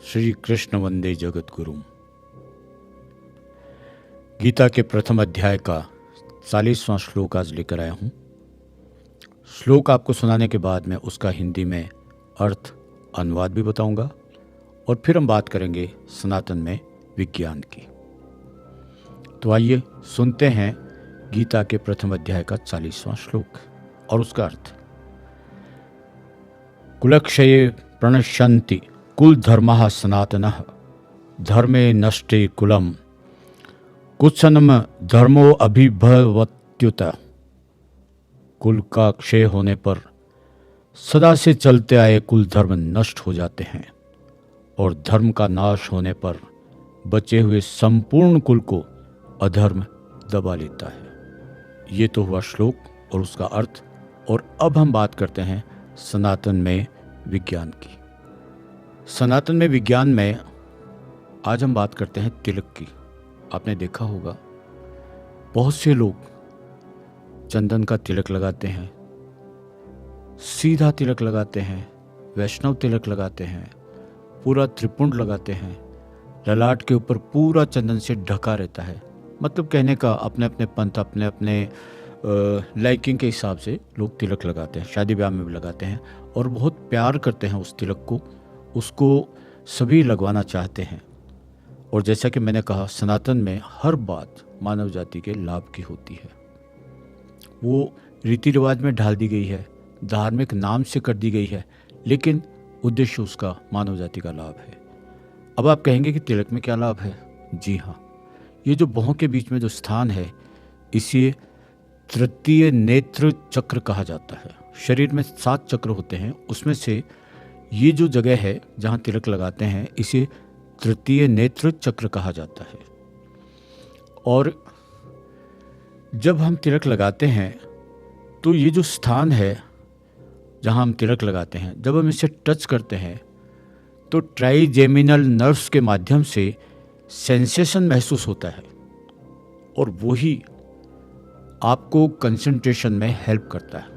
श्री कृष्ण वंदे जगत गुरु। गीता के प्रथम अध्याय का 40वां श्लोक आज लेकर आया हूँ। श्लोक आपको सुनाने के बाद मैं उसका हिंदी में अर्थ अनुवाद भी बताऊंगा और फिर हम बात करेंगे सनातन में विज्ञान की। तो आइए सुनते हैं गीता के प्रथम अध्याय का 40वां श्लोक और उसका अर्थ। कुलक्षये प्रणश्यन्ति कुल धर्मः सनातनः धर्मे नष्टे कुलम कुत्सनम धर्मो अभिभवत्युत। कुल का क्षय होने पर सदा से चलते आए कुल धर्म नष्ट हो जाते हैं और धर्म का नाश होने पर बचे हुए संपूर्ण कुल को अधर्म दबा लेता है। ये तो हुआ श्लोक और उसका अर्थ। और अब हम बात करते हैं सनातन में विज्ञान की। सनातन में विज्ञान में आज हम बात करते हैं तिलक की। आपने देखा होगा बहुत से लोग चंदन का तिलक लगाते हैं, सीधा तिलक लगाते हैं, वैष्णव तिलक लगाते हैं, पूरा त्रिपुंड लगाते हैं, ललाट के ऊपर पूरा चंदन से ढका रहता है। मतलब कहने का अपने अपने पंथ, अपने अपने लाइकिंग के हिसाब से लोग तिलक लगाते हैं, शादी ब्याह में भी लगाते हैं और बहुत प्यार करते हैं उस तिलक को, उसको सभी लगवाना चाहते हैं। और जैसा कि मैंने कहा, सनातन में हर बात मानव जाति के लाभ की होती है। वो रीति रिवाज में ढाल दी गई है, धार्मिक नाम से कर दी गई है, लेकिन उद्देश्य उसका मानव जाति का लाभ है। अब आप कहेंगे कि तिलक में क्या लाभ है? जी हाँ, ये जो भौं के बीच में जो स्थान है, इसे तृतीय नेत्र चक्र कहा जाता है। शरीर में 7 चक्र होते हैं, उसमें से ये जो जगह है जहाँ तिलक लगाते हैं, इसे तृतीय नेत्र चक्र कहा जाता है। और जब हम तिलक लगाते हैं तो ये जो स्थान है जहाँ हम तिलक लगाते हैं, जब हम इसे टच करते हैं तो ट्राइजेमिनल नर्व्स के माध्यम से सेंसेशन महसूस होता है और वही आपको कंसंट्रेशन में हेल्प करता है।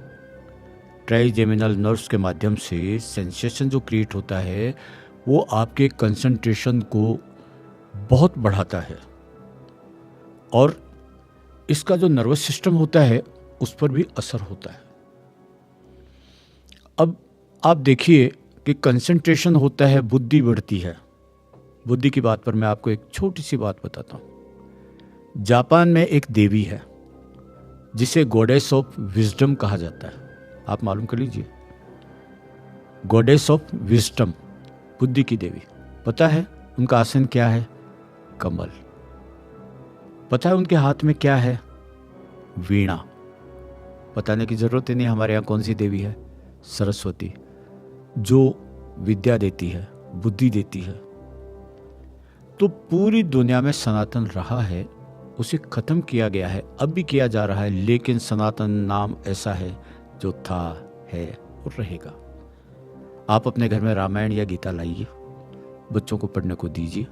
ट्राइजेमिनल नर्व्स के माध्यम से सेंसेशन जो क्रिएट होता है वो आपके कंसंट्रेशन को बहुत बढ़ाता है और इसका जो नर्वस सिस्टम होता है उस पर भी असर होता है। अब आप देखिए कि कंसंट्रेशन होता है, बुद्धि बढ़ती है। बुद्धि की बात पर मैं आपको एक छोटी सी बात बताता हूँ। जापान में एक देवी है जिसे गॉडेस ऑफ विजडम कहा जाता है। आप मालूम कर लीजिए, गॉडेस ऑफ विजडम, बुद्धि की देवी। पता है उनका आसन क्या है? कमल। पता है उनके हाथ में क्या है? वीणा। बताने की जरूरत ही नहीं हमारे यहाँ कौन सी देवी है? सरस्वती, जो विद्या देती है, बुद्धि देती है। तो पूरी दुनिया में सनातन रहा है, उसे खत्म किया गया है, अब भी किया जा रहा है, लेकिन सनातन नाम ऐसा है जो था, है और रहेगा। आप अपने घर में रामायण या गीता लाइए, बच्चों को पढ़ने को दीजिए।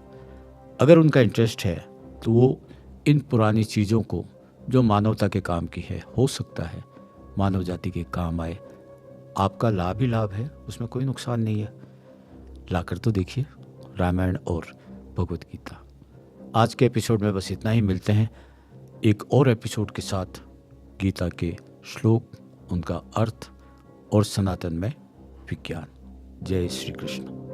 अगर उनका इंटरेस्ट है तो वो इन पुरानी चीज़ों को जो मानवता के काम की है, हो सकता है मानव जाति के काम आए। आपका लाभ ही लाभ है, उसमें कोई नुकसान नहीं है। लाकर तो देखिए रामायण और भगवत गीता। आज के एपिसोड में बस इतना ही। मिलते हैं एक और एपिसोड के साथ, गीता के श्लोक, उनका अर्थ और सनातन में विज्ञान। जय श्री कृष्ण।